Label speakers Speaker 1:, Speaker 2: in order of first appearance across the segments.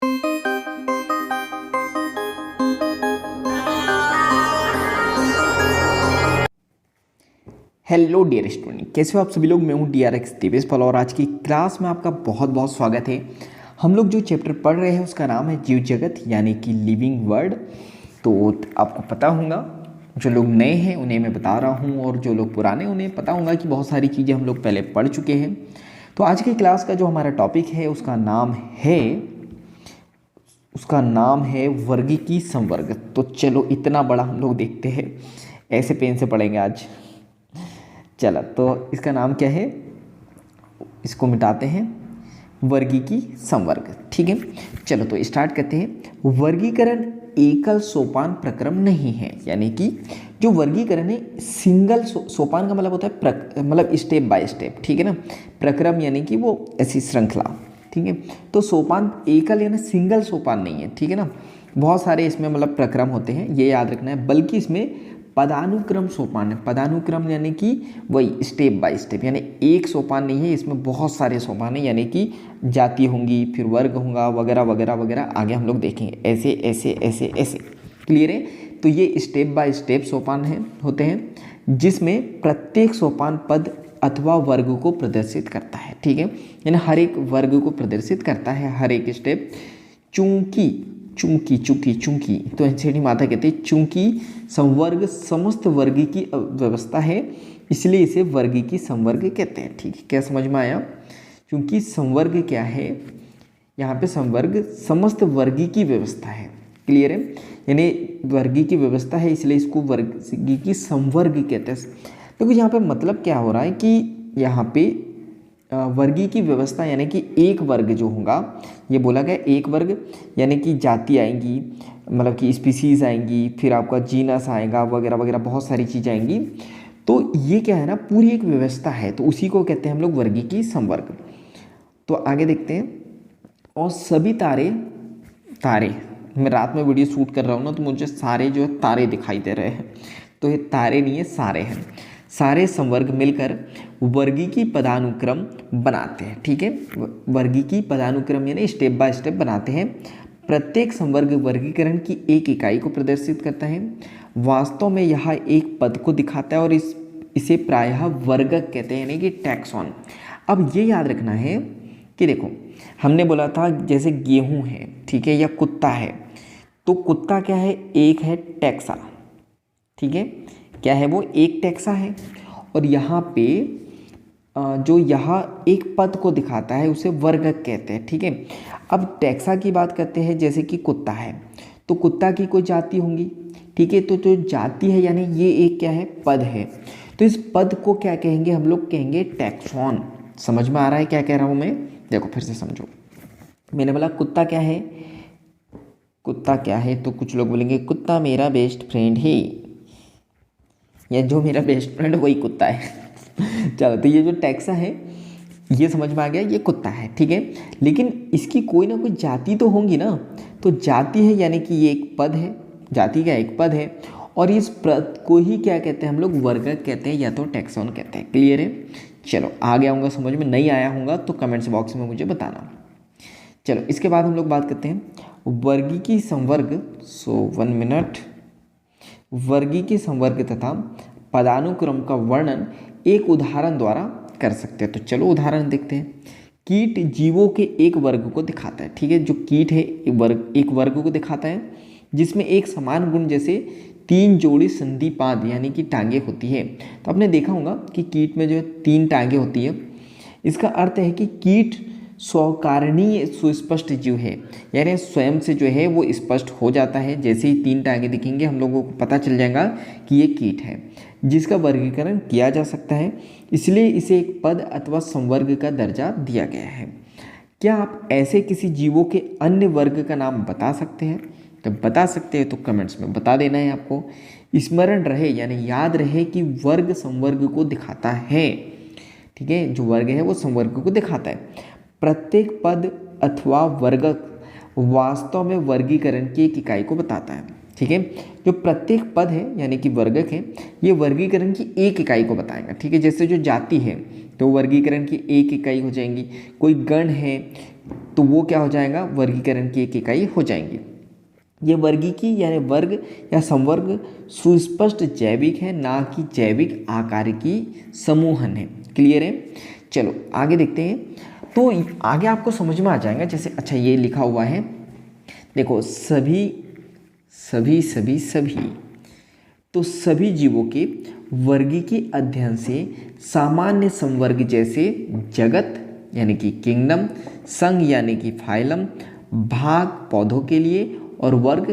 Speaker 1: Hello dear student, कैसे हो आप सभी लोग। मैं हूं DRX दिवेश पाल और आज की क्लास में आपका बहुत बहुत स्वागत है। हम लोग जो चैप्टर पढ़ रहे हैं उसका नाम है जीव जगत यानी कि लिविंग वर्ल्ड। तो आपको पता होगा, जो लोग नए हैं उन्हें मैं बता रहा हूं और जो लोग पुराने उन्हें पता होगा कि बहुत सारी चीज़ें हम लोग पहले पढ़ चुके हैं। तो आज की क्लास का जो हमारा टॉपिक है उसका नाम है वर्गीकी संवर्ग। तो चलो इतना बड़ा हम लोग देखते हैं, ऐसे पेन से पढ़ेंगे आज। चलो तो इसका नाम क्या है, इसको मिटाते हैं, वर्गीकी संवर्ग। ठीक है, चलो तो स्टार्ट करते हैं। वर्गीकरण एकल सोपान प्रक्रम नहीं है, यानी कि जो वर्गीकरण है सिंगल सोपान का मतलब होता है मतलब स्टेप बाय स्टेप। ठीक है ना, प्रक्रम यानी कि वो ऐसी श्रृंखला। ठीक है, तो सोपान एकल यानी सिंगल सोपान नहीं है। ठीक है ना, बहुत सारे इसमें मतलब प्रक्रम होते हैं, ये याद रखना है। बल्कि इसमें पदानुक्रम सोपान है। पदानुक्रम यानी कि वही स्टेप बाय स्टेप, यानी एक सोपान नहीं है, इसमें बहुत सारे सोपान है, यानी कि जाति होंगी, फिर वर्ग होगा, वगैरह वगैरह वगैरह। आगे हम लोग देखेंगे ऐसे ऐसे ऐसे ऐसे। क्लियर है। तो ये स्टेप बाय स्टेप सोपान होते हैं, जिसमें प्रत्येक सोपान पद अथवा वर्ग को प्रदर्शित करता है। ठीक है, यानी हर एक वर्ग को प्रदर्शित करता है, हर एक स्टेप। चूंकि चूंकि चूंकि चूंकि तो एनसीईआरटी माता कहते हैं चूंकि संवर्ग समस्त वर्गी की व्यवस्था है, इसलिए इसे वर्गीकी संवर्ग कहते हैं। ठीक है, क्या समझ में आया। क्योंकि संवर्ग क्या है, यहाँ पे संवर्ग समस्त वर्गी की व्यवस्था है। क्लियर है, यानी वर्गी की व्यवस्था है, इसलिए इसको वर्गीकी संवर्ग कहते हैं। देखो यहाँ पे मतलब क्या हो रहा है कि यहाँ पे वर्गी की व्यवस्था यानी कि एक वर्ग जो होगा, ये बोला गया एक वर्ग, यानी कि जाति आएंगी, मतलब कि स्पीसीज आएंगी, फिर आपका जीनस आएगा, वगैरह वगैरह बहुत सारी चीज़ें आएंगी। तो ये क्या है ना, पूरी एक व्यवस्था है, तो उसी को कहते हैं हम लोग वर्गीकी संवर्ग। तो आगे देखते हैं। और सभी तारे मैं रात में वीडियो शूट कर रहा हूँ ना, तो मुझे सारे जो है तारे दिखाई दे रहे हैं, तो ये तारे नहीं है, सारे हैं। सारे संवर्ग मिलकर वर्गीकी पदानुक्रम बनाते हैं। ठीक है, वर्गीकी पदानुक्रम यानी स्टेप बाय स्टेप बनाते हैं। प्रत्येक संवर्ग वर्गीकरण की एक इकाई को प्रदर्शित करता है। वास्तव में यह एक पद को दिखाता है और इसे प्रायः वर्गक कहते हैं, यानी कि टैक्सॉन। अब ये याद रखना है कि देखो, हमने बोला था जैसे गेहूं है, ठीक है, या कुत्ता है, तो कुत्ता क्या है, एक है टैक्सा। ठीक है, क्या है वो, एक टैक्सा है। और यहाँ पे जो यहाँ एक पद को दिखाता है उसे वर्गक कहते हैं। ठीक है, अब टैक्सा की बात करते हैं, जैसे कि कुत्ता है, तो कुत्ता की कोई जाति होंगी। ठीक है, तो जो जाति है यानी ये एक क्या है, पद है, तो इस पद को क्या कहेंगे, हम लोग कहेंगे टैक्सॉन। समझ में आ रहा है क्या कह रहा हूँ मैं। देखो फिर से समझो, मैंने बोला कुत्ता क्या है, कुत्ता क्या है, तो कुछ लोग बोलेंगे कुत्ता मेरा बेस्ट फ्रेंड है, या जो मेरा बेस्ट फ्रेंड वही कुत्ता है। चलो, तो ये जो टैक्सा है ये समझ में आ गया, ये कुत्ता है। ठीक है, लेकिन इसकी कोई ना कोई जाति तो होंगी ना, तो जाति है यानी कि ये एक पद है, जाति का एक पद है, और इस पद को ही क्या कहते हैं हम लोग, वर्गक कहते हैं या तो टैक्सॉन कहते हैं। क्लियर है। चलो आ गया होगा समझ में, नहीं आया होगा तो कमेंट्स बॉक्स में मुझे बताना। चलो इसके बाद हम लोग बात करते हैं वर्गीकी संवर्ग। 1 मिनट। वर्गीकी संवर्ग तथा पदानुक्रम का वर्णन एक उदाहरण द्वारा कर सकते हैं। तो चलो उदाहरण देखते हैं। कीट जीवों के एक वर्ग को दिखाता है। ठीक है, जो कीट है एक वर्ग को दिखाता है, जिसमें एक समान गुण जैसे 3 जोड़ी संधिपाद यानी कि टांगे होती है। तो आपने देखा होगा कि कीट में जो है 3 टांगे होती है। इसका अर्थ है कि कीट स्वकारणीय सुस्पष्ट जीव है, यानी स्वयं से जो है वो स्पष्ट हो जाता है। जैसे ही 3 टांगे दिखेंगे हम लोगों को पता चल जाएगा कि ये कीट है, जिसका वर्गीकरण किया जा सकता है, इसलिए इसे एक पद अथवा संवर्ग का दर्जा दिया गया है। क्या आप ऐसे किसी जीवों के अन्य वर्ग का नाम बता सकते हैं? तो बता सकते हैं तो कमेंट्स में बता देना है आपको। स्मरण रहे यानी याद रहे कि वर्ग संवर्ग को दिखाता है। ठीक है, जो वर्ग है वो संवर्ग को दिखाता है। प्रत्येक पद अथवा वर्गक वास्तव में वर्गीकरण की एक इकाई को बताता है। ठीक है, जो प्रत्येक पद है यानी कि वर्गक है, ये वर्गीकरण की एक इकाई को बताएगा। ठीक है, जैसे जो जाति है तो वर्गीकरण की एक इकाई हो जाएंगी। कोई गण है तो वो क्या हो जाएगा, वर्गीकरण की एक इकाई हो जाएंगी। ये वर्गीकी यानी वर्ग या संवर्ग सुस्पष्ट जैविक है, ना कि जैविक आकारिकी समूहन है। क्लियर है? चलो आगे देखते हैं। तो आगे आपको समझ में आ जाएगा, जैसे अच्छा ये लिखा हुआ है, देखो सभी सभी सभी सभी, तो सभी जीवों के वर्गीकी अध्ययन से सामान्य संवर्ग जैसे जगत यानी कि किंगडम, संघ यानी कि फाइलम, भाग पौधों के लिए, और वर्ग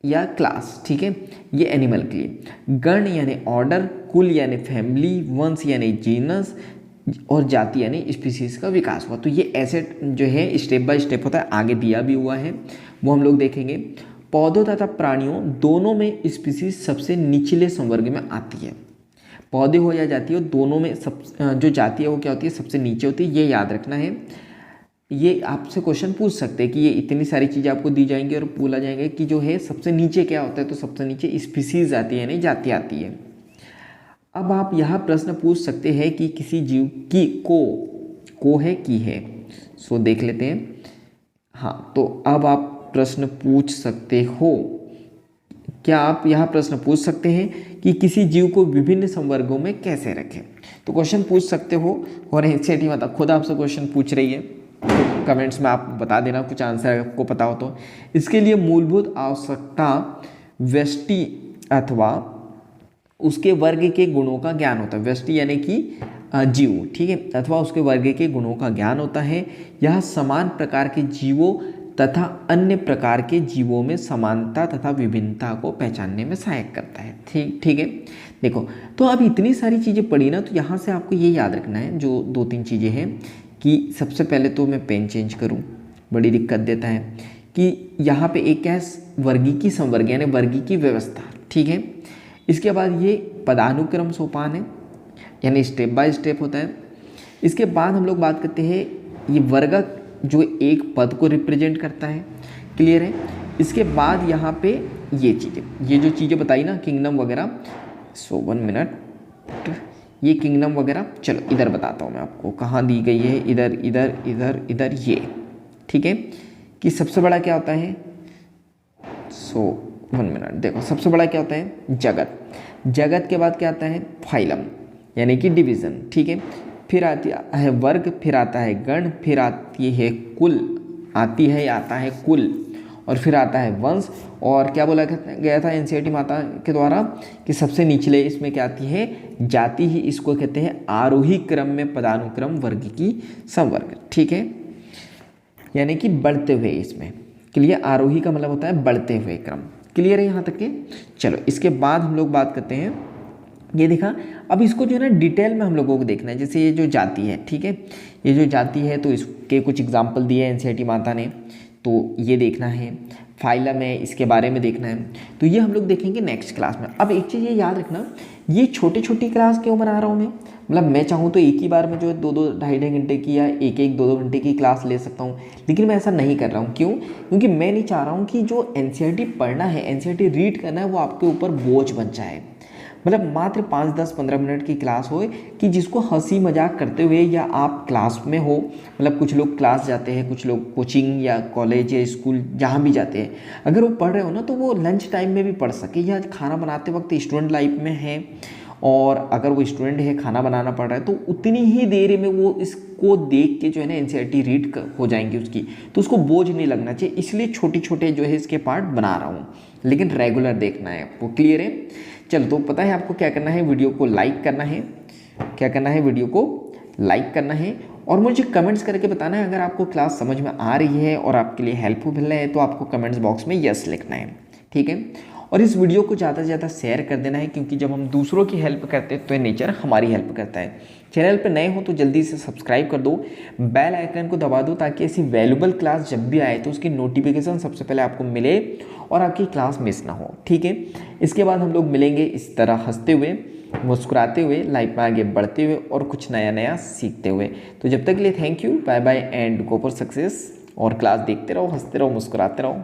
Speaker 1: या क्लास, ठीक है, ये एनिमल के लिए, गण यानी ऑर्डर, कुल यानी फैमिली, वंश यानी जीनस, और जाति यानी स्पीसीज का विकास हुआ। तो ये ऐसे जो है स्टेप बाय स्टेप होता है, आगे दिया भी हुआ है, वो हम लोग देखेंगे। पौधों तथा प्राणियों दोनों में स्पीसीज सबसे निचले संवर्ग में आती है। पौधे हो या जाति हो, दोनों में सब जो जाति है वो क्या होती है, सबसे नीचे होती है, ये याद रखना है। ये आपसे क्वेश्चन पूछ सकते हैं कि ये इतनी सारी चीज़ें आपको दी जाएंगी और बोला जाएगा कि जो है सबसे नीचे क्या होता है, तो सबसे नीचे स्पीसीज आती है, यानी जाति आती है। अब आप यह प्रश्न पूछ सकते हैं कि किसी जीव की को है की है, सो देख लेते हैं। हाँ, तो अब आप प्रश्न पूछ सकते हो, क्या आप यह प्रश्न पूछ सकते हैं कि किसी जीव को विभिन्न संवर्गों में कैसे रखें? तो क्वेश्चन पूछ सकते हो, और एनसीईआरटी मतलब खुद आपसे क्वेश्चन पूछ रही है, तो कमेंट्स में आप बता देना कुछ आंसर आपको पता हो तो। इसके लिए मूलभूत आवश्यकता व्यष्टि अथवा उसके वर्ग के गुणों का ज्ञान होता है। व्यष्टि यानी कि जीव, ठीक है, अथवा उसके वर्ग के गुणों का ज्ञान होता है। यह समान प्रकार के जीवों तथा अन्य प्रकार के जीवों में समानता तथा विभिन्नता को पहचानने में सहायक करता है। ठीक है। देखो, तो अब इतनी सारी चीज़ें पढ़ी ना, तो यहाँ से आपको ये याद रखना है जो 2-3 चीज़ें हैं, कि सबसे पहले तो मैं पेन चेंज करूँ, बड़ी दिक्कत देता है, कि यहाँ पे एक क्या है, वर्गीकी संवर्ग यानी वर्गीकी व्यवस्था, ठीक है। इसके बाद ये पदानुक्रम सोपान है, यानी स्टेप बाय स्टेप होता है। इसके बाद हम लोग बात करते हैं ये वर्ग जो एक पद को रिप्रेजेंट करता है। क्लियर है? इसके बाद यहाँ पे ये चीज़ें, ये जो चीज़ें बताई ना, किंगडम वगैरह, सो 1 मिनट, ये किंगडम वगैरह, चलो इधर बताता हूँ मैं आपको कहाँ दी गई है, इधर इधर इधर इधर, ये ठीक है, कि सबसे बड़ा क्या होता है, सो 1 मिनट, देखो सबसे बड़ा क्या होता है, जगत। जगत के बाद क्या आता है, फाइलम यानी कि डिवीज़न, ठीक है। फिर आती है वर्ग, फिर आता है गण, फिर आती है कुल, आता है कुल, और फिर आता है वंश। और क्या बोला गया था एनसीईआरटी माता के द्वारा कि सबसे निचले इसमें क्या आती है, जाति ही इसको कहते हैं आरोही क्रम में पदानुक्रम वर्गीकी संवर्ग, ठीक है, यानी कि बढ़ते हुए इसमें। क्लियर? आरोही का मतलब होता है बढ़ते हुए क्रम। क्लियर है यहाँ तक के? चलो इसके बाद हम लोग बात करते हैं, ये देखा, अब इसको जो है ना डिटेल में हम लोगों को देखना है। जैसे ये जो जाति है, ठीक है, ये जो जाति है तो इसके कुछ एग्जाम्पल दिए हैं एनसीईआरटी माता ने, तो ये देखना है। फाइलम है, इसके बारे में देखना है, तो ये हम लोग देखेंगे नेक्स्ट क्लास में। अब एक चीज़ ये याद रखना, ये छोटी छोटी क्लास क्यों बना रहा हूँ मैं, मतलब मैं चाहूँ तो एक ही बार में जो है 2-2, 2.5 घंटे की या 1-1, 2-2 घंटे की क्लास ले सकता हूँ, लेकिन मैं ऐसा नहीं कर रहा हूँ। क्यों? क्योंकि मैं नहीं चाह रहा हूँ कि जो एनसीईआरटी पढ़ना है, एनसीईआरटी रीड करना है, वो आपके ऊपर बोझ बन जाए। मतलब मात्र 5, 10, 15 मिनट की क्लास हो कि जिसको हंसी मजाक करते हुए, या आप क्लास में हो, मतलब कुछ लोग क्लास जाते हैं, कुछ लोग कोचिंग या कॉलेज या स्कूल जहाँ भी जाते हैं, अगर वो पढ़ रहे हो ना, तो वो लंच टाइम में भी पढ़ सके, या खाना बनाते वक्त स्टूडेंट लाइफ में है और अगर वो स्टूडेंट है, खाना बनाना पड़ रहा है, तो उतनी ही देर में वो इसको देख के जो है ना एनसीईआरटी रीड हो जाएंगी उसकी, तो उसको बोझ नहीं लगना चाहिए। इसलिए छोटे छोटे जो है इसके पार्ट बना रहा हूँ, लेकिन रेगुलर देखना है आपको। क्लियर है? चलो, तो पता है आपको क्या करना है, वीडियो को लाइक करना है, क्या करना है, वीडियो को लाइक करना है, और मुझे कमेंट्स करके बताना है अगर आपको क्लास समझ में आ रही है और आपके लिए हेल्पफुल है, तो आपको कमेंट्स बॉक्स में यस लिखना है, ठीक है। और इस वीडियो को ज़्यादा से ज़्यादा शेयर कर देना है, क्योंकि जब हम दूसरों की हेल्प करते हैं तो नेचर हमारी हेल्प करता है। चैनल पर नए हो तो जल्दी से सब्सक्राइब कर दो, बेल आइकन को दबा दो, ताकि ऐसी वैल्यूबल क्लास जब भी आए तो उसकी नोटिफिकेशन सबसे पहले आपको मिले और आपकी क्लास मिस ना हो, ठीक है। इसके बाद हम लोग मिलेंगे इस तरह हंसते हुए, मुस्कुराते हुए, लाइफ में आगे बढ़ते हुए और कुछ नया नया सीखते हुए। तो जब तक के लिए thank you, bye bye and go for success. और क्लास देखते रहो, हंसते रहो, मुस्कुराते रहो।